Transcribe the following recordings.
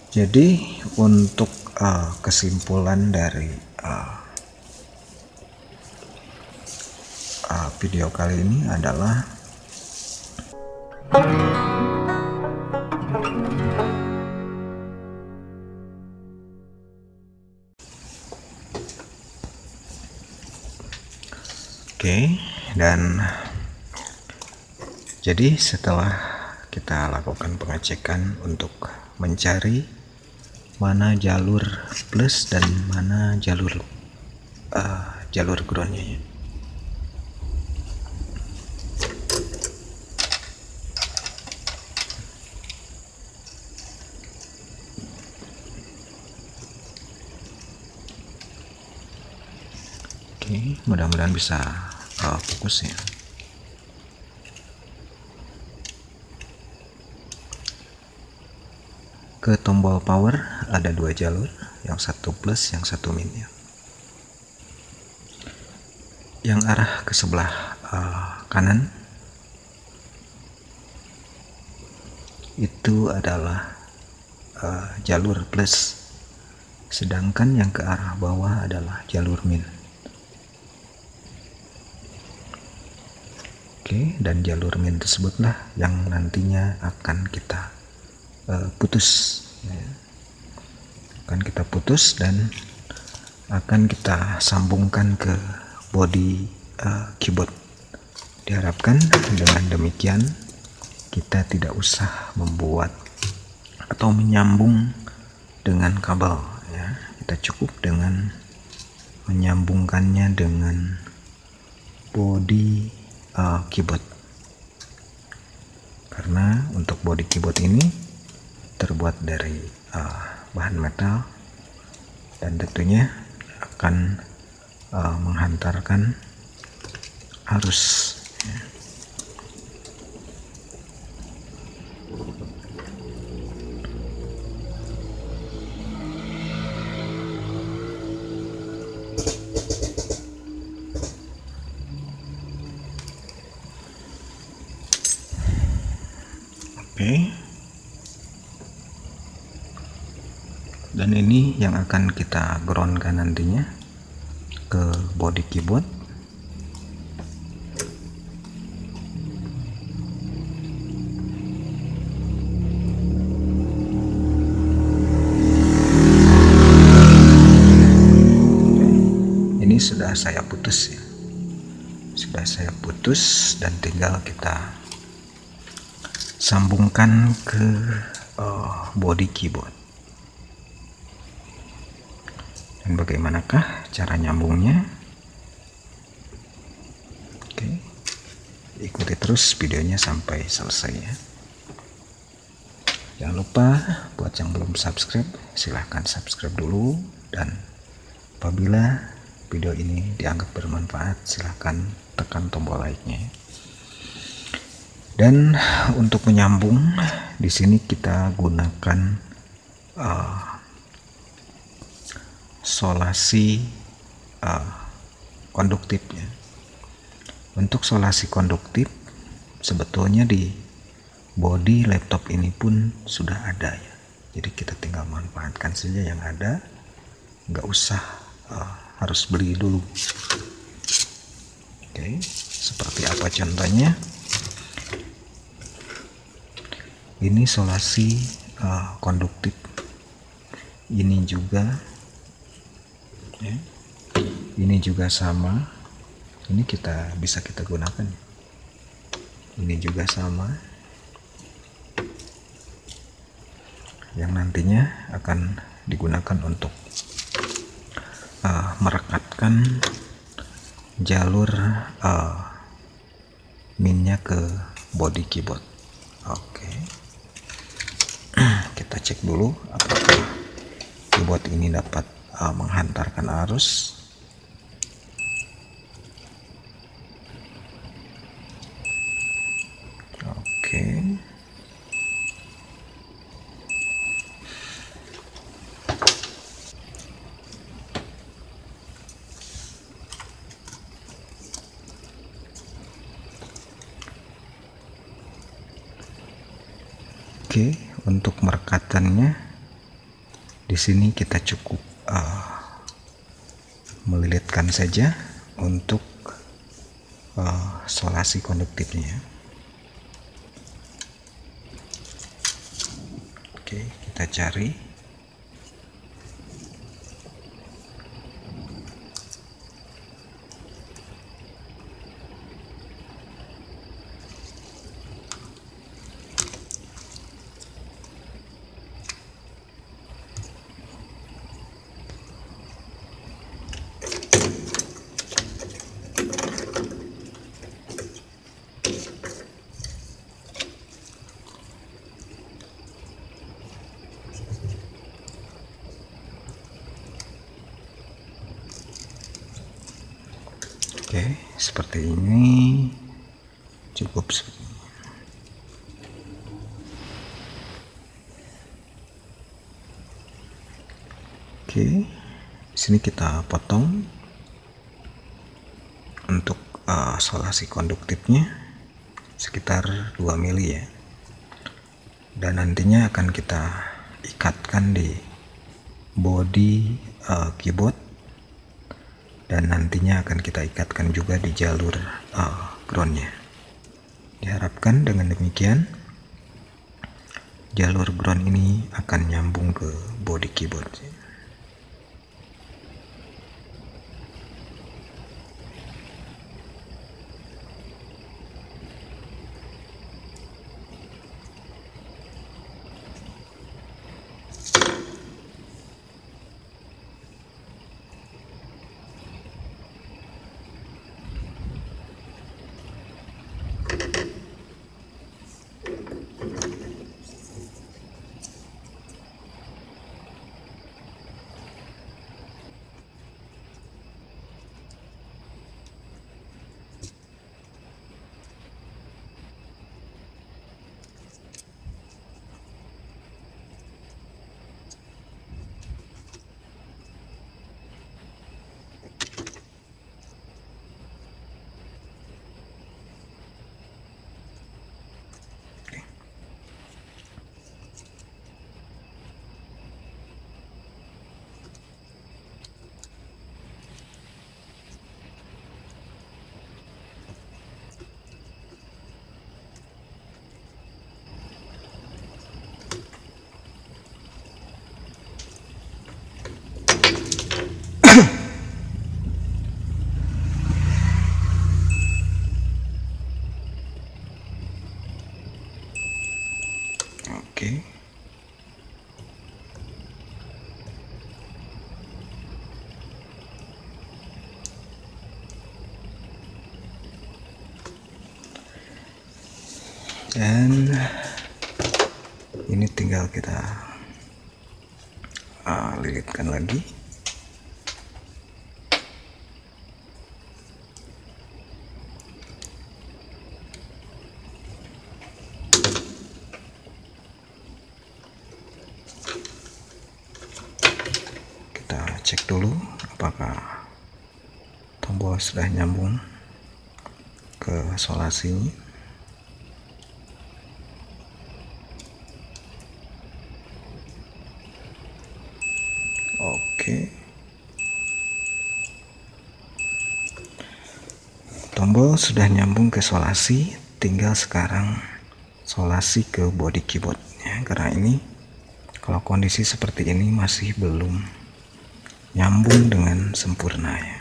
Jadi untuk kesimpulan dari video kali ini adalah dan jadi setelah kita lakukan pengecekan untuk mencari mana jalur plus dan mana jalur groundnya ya. Mudah-mudahan bisa fokus ya. Ke tombol power ada dua jalur, yang satu plus, yang satu min ya. Yang arah ke sebelah kanan itu adalah jalur plus, sedangkan yang ke arah bawah adalah jalur min. Dan jalur min tersebutlah yang nantinya akan kita putus ya. Akan kita putus dan akan kita sambungkan ke body keyboard. Diharapkan dengan demikian kita tidak usah membuat atau menyambung dengan kabel ya. Kita cukup dengan menyambungkannya dengan body keyboard, karena untuk body keyboard ini terbuat dari bahan metal dan tentunya akan menghantarkan arus ya. Dan ini yang akan kita groundkan nantinya ke body keyboard. Ini sudah saya putus ya. Sudah saya putus dan tinggal kita sambungkan ke body keyboard. Dan bagaimanakah cara nyambungnya? Ikuti terus videonya sampai selesai ya. Jangan lupa buat yang belum subscribe, silahkan subscribe dulu, dan apabila video ini dianggap bermanfaat silahkan tekan tombol like-nya. Dan untuk menyambung di sini kita gunakan solasi konduktif ya. Untuk solasi konduktif sebetulnya di body laptop ini pun sudah ada ya. Jadi kita tinggal manfaatkan saja yang ada, nggak usah harus beli dulu. Seperti apa contohnya? Ini solasi konduktif, ini juga ya. Ini juga sama, ini bisa kita gunakan, ini juga sama, yang nantinya akan digunakan untuk merekatkan jalur minnya ke body keyboard. Kita cek dulu apakah keyboard ini dapat menghantarkan arus. Untuk merekatannya Di sini kita cukup melilitkan saja untuk solasi konduktifnya. Oke, kita cari. Oke, seperti ini cukup seperti ini. Oke, di sini kita potong untuk solasi konduktifnya sekitar 2 mili ya. Dan nantinya akan kita ikatkan di bodi keyboard. Dan nantinya akan kita ikatkan juga di jalur groundnya. Diharapkan dengan demikian jalur ground ini akan nyambung ke body keyboard. Oke. Dan ini tinggal kita lilitkan lagi. Cek dulu apakah tombol sudah nyambung ke solasi. Oke, tombol sudah nyambung ke solasi, tinggal sekarang solasi ke body keyboard ya. Karena ini kalau kondisi seperti ini masih belum nyambung dengan sempurna ya.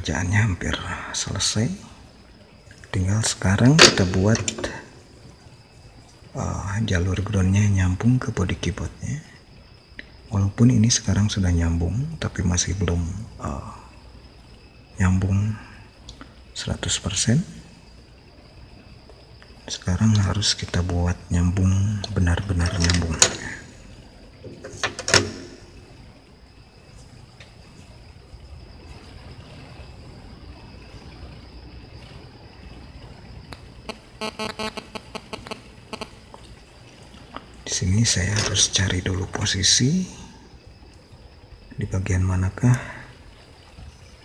pekerjaannya hampir selesai. Tinggal sekarang kita buat jalur groundnya nyambung ke body keyboardnya. Walaupun ini sekarang sudah nyambung, tapi masih belum nyambung 100%. Sekarang harus kita buat nyambung, benar-benar nyambung. Di sini saya harus cari dulu posisi di bagian manakah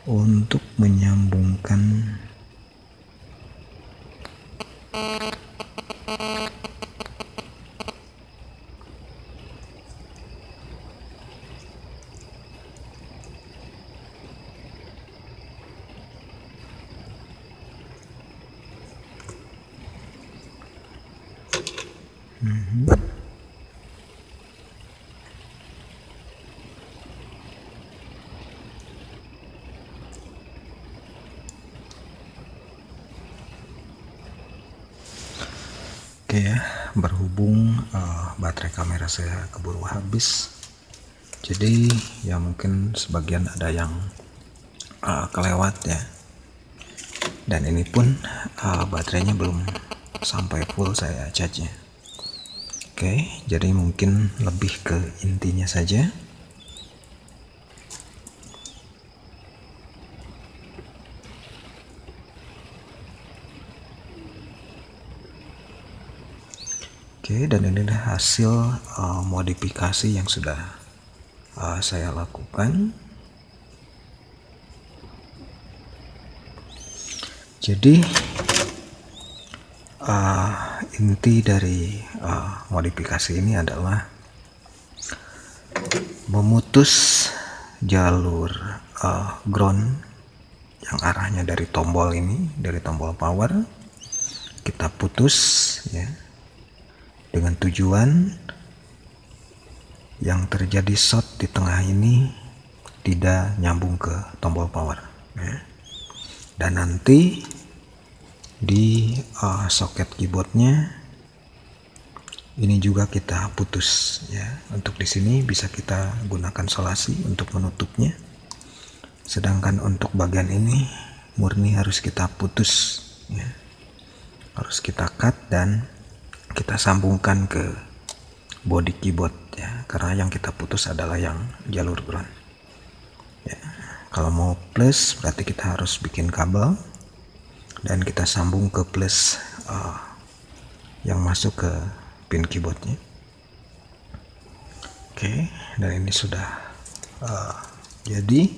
untuk menyambungkan Oke ya, berhubung baterai kamera saya keburu habis, jadi ya mungkin sebagian ada yang kelewat ya. Dan ini pun baterainya belum sampai full saya charge-nya. Oke, jadi mungkin lebih ke intinya saja. Oke, dan ini adalah hasil modifikasi yang sudah saya lakukan. Jadi inti dari modifikasi ini adalah memutus jalur ground yang arahnya dari tombol ini, dari tombol power, kita putus ya, dengan tujuan yang terjadi short di tengah ini tidak nyambung ke tombol power ya. Dan nanti di soket keyboardnya ini juga kita putus ya. Untuk di sini bisa kita gunakan solasi untuk menutupnya, sedangkan untuk bagian ini murni harus kita putus ya, harus kita cut dan kita sambungkan ke body keyboard ya, karena yang kita putus adalah yang jalur ground ya. Kalau mau plus berarti kita harus bikin kabel dan kita sambung ke plus yang masuk ke pin keyboardnya. Oke, dan ini sudah jadi,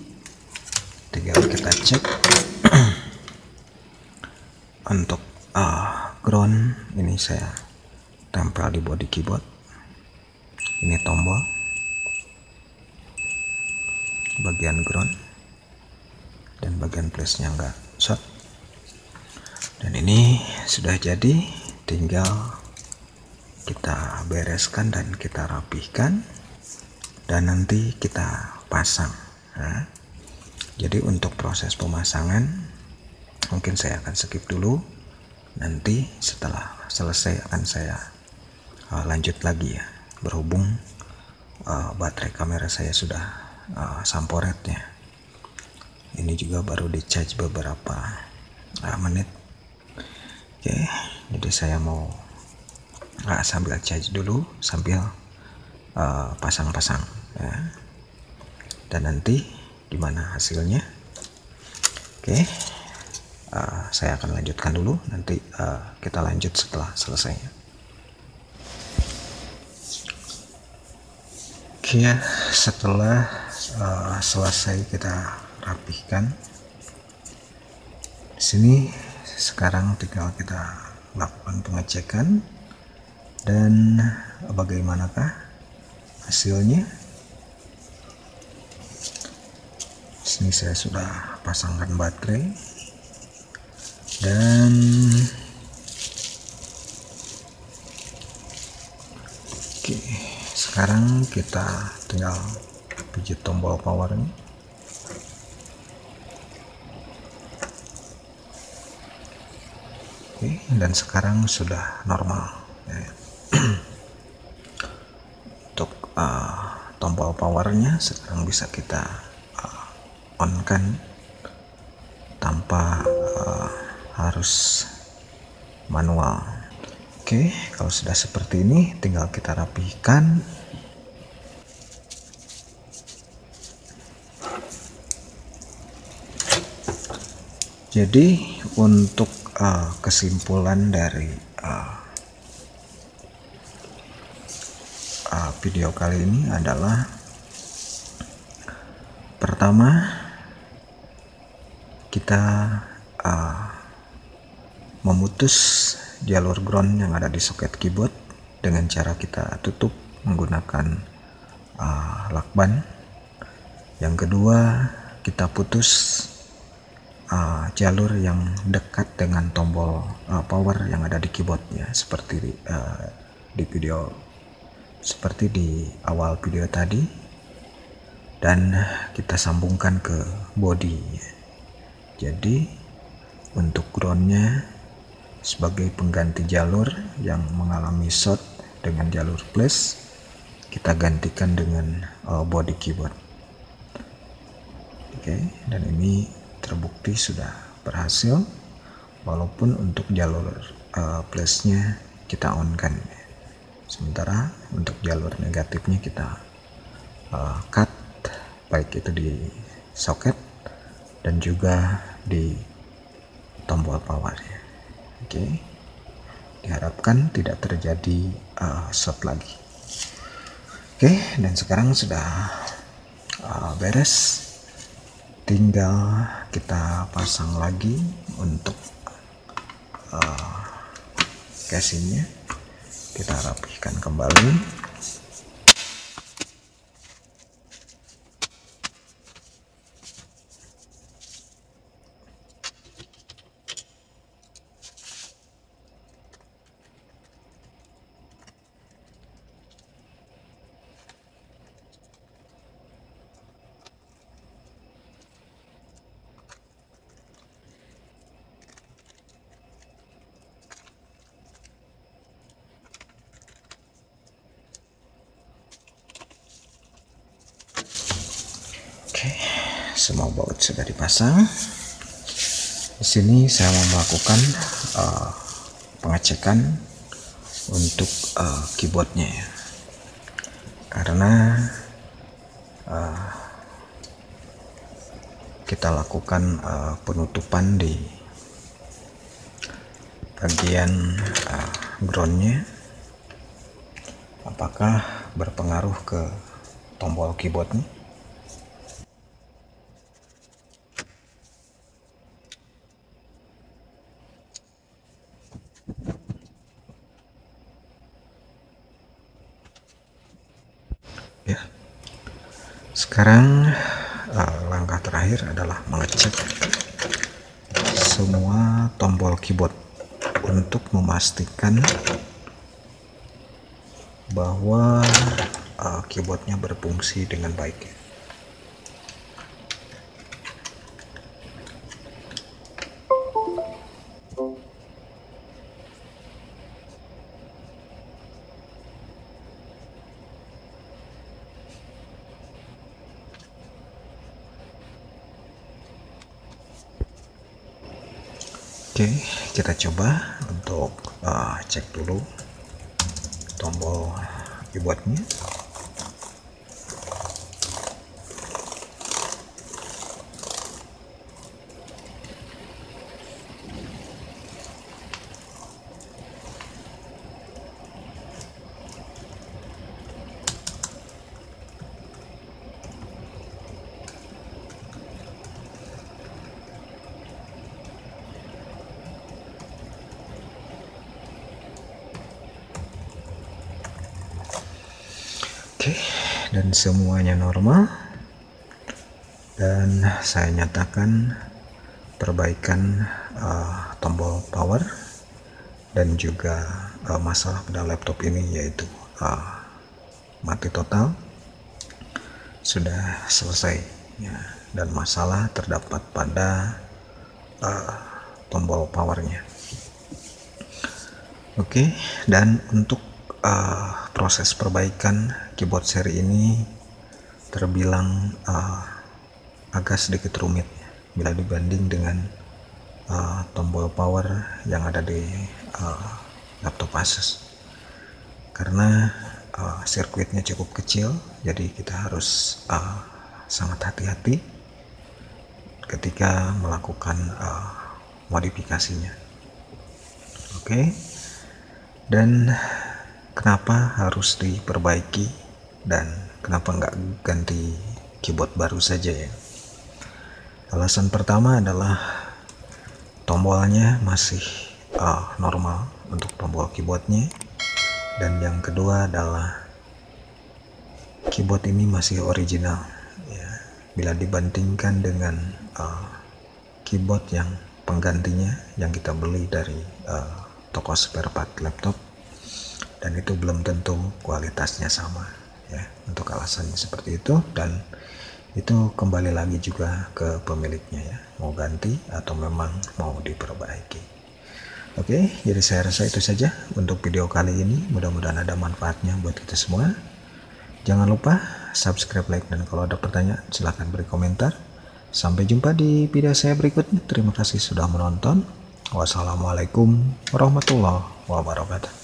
tinggal kita cek. Untuk ground ini saya tempel di body keyboard, ini tombol bagian ground dan bagian plusnya enggak short. Dan ini sudah jadi, tinggal kita bereskan dan kita rapihkan dan nanti kita pasang nah, jadi untuk proses pemasangan mungkin saya akan skip dulu, nanti setelah selesai akan saya lanjut lagi ya, berhubung baterai kamera saya sudah samporet ya. Ini juga baru di charge beberapa menit. Oke, jadi saya mau sambil charge dulu sambil pasang-pasang ya. Dan nanti gimana hasilnya, oke, saya akan lanjutkan dulu, nanti kita lanjut setelah selesai. Oke ya, setelah selesai kita rapihkan, di sini sekarang tinggal kita lakukan pengecekan dan bagaimanakah hasilnya. Di sini saya sudah pasangkan baterai dan oke, sekarang kita tinggal pijit tombol powernya. dan sekarang sudah normal ya. Untuk tombol powernya sekarang bisa kita on kan tanpa harus manual. Oke, kalau sudah seperti ini tinggal kita rapihkan. Jadi untuk kesimpulan dari video kali ini adalah, pertama kita memutus jalur ground yang ada di soket keyboard dengan cara kita tutup menggunakan lakban. Yang kedua, kita putus jalur yang dekat dengan tombol power yang ada di keyboardnya, seperti di video, seperti di awal video tadi, dan kita sambungkan ke body. Jadi untuk groundnya sebagai pengganti jalur yang mengalami short dengan jalur plus, kita gantikan dengan body keyboard. Oke, dan ini terbukti sudah berhasil, walaupun untuk jalur plusnya kita on kan, sementara untuk jalur negatifnya kita cut, baik itu di soket dan juga di tombol power ya. Oke, diharapkan tidak terjadi short lagi. Oke, dan sekarang sudah beres, tinggal kita pasang lagi untuk casingnya. Kita rapihkan kembali. Oke, semua baut sudah dipasang. Di sini saya mau melakukan pengecekan untuk keyboardnya ya, karena kita lakukan penutupan di bagian groundnya, apakah berpengaruh ke tombol keyboardnya. Ya, sekarang langkah terakhir adalah mengecek semua tombol keyboard untuk memastikan bahwa keyboardnya berfungsi dengan baik. Oke, kita coba untuk cek dulu tombol keyboardnya. Oke, dan semuanya normal, dan saya nyatakan perbaikan tombol power dan juga masalah pada laptop ini, yaitu mati total, sudah selesai ya, dan masalah terdapat pada tombol powernya. Oke, dan untuk proses perbaikan keyboard seri ini terbilang agak sedikit rumit bila dibanding dengan tombol power yang ada di laptop Asus, karena sirkuitnya cukup kecil, jadi kita harus sangat hati-hati ketika melakukan modifikasinya. Oke, dan kenapa harus diperbaiki dan kenapa nggak ganti keyboard baru saja ya? Alasan pertama adalah tombolnya masih normal untuk tombol keyboardnya, dan yang kedua adalah keyboard ini masih original ya, bila dibandingkan dengan keyboard yang penggantinya yang kita beli dari toko spare part laptop, dan itu belum tentu kualitasnya sama ya. Untuk alasannya seperti itu, dan itu kembali lagi juga ke pemiliknya ya, mau ganti atau memang mau diperbaiki. Oke, jadi saya rasa itu saja untuk video kali ini. Mudah-mudahan ada manfaatnya buat kita semua. Jangan lupa subscribe, like, dan kalau ada pertanyaan silahkan beri komentar. Sampai jumpa di video saya berikutnya. Terima kasih sudah menonton. Wassalamualaikum warahmatullahi wabarakatuh.